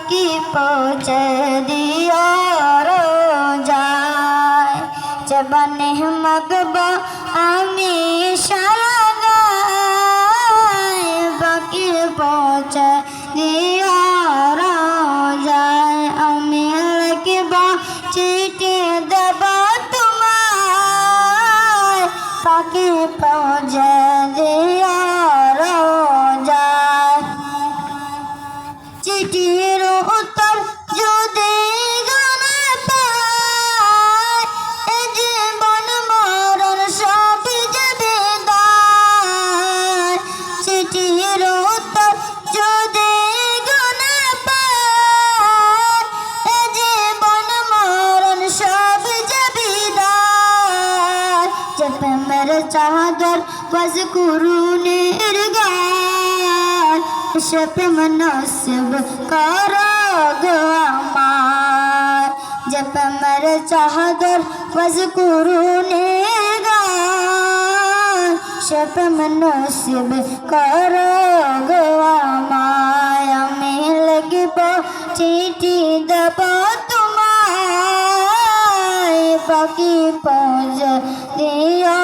পাখি পৌঁছে দিও রোজায় জবানে মাগব আমি সারা গায় পাখি পৌঁছে দিও রোজায় আমি লিখব চিঠি দেব তোমায় পাখি পৌঁছে দিও রোজায় চিঠির উত্তর যদি গানে পাই এ জীবন মরণ সব যে বিদায় চিঠির উত্তর যদি গানে পাই এ জীবন মরণ সব যে বিদায় যে প্রেমের চাদর বস কুরুনের গান সে প্রেম নসিব করো গো আমার যে প্রেমের চাদর বস কুরুনের গান সে প্রেম নসিব করো গো আমায় আমি লিখব চিঠি দেব তোমায় পাখি পৌঁছে দিও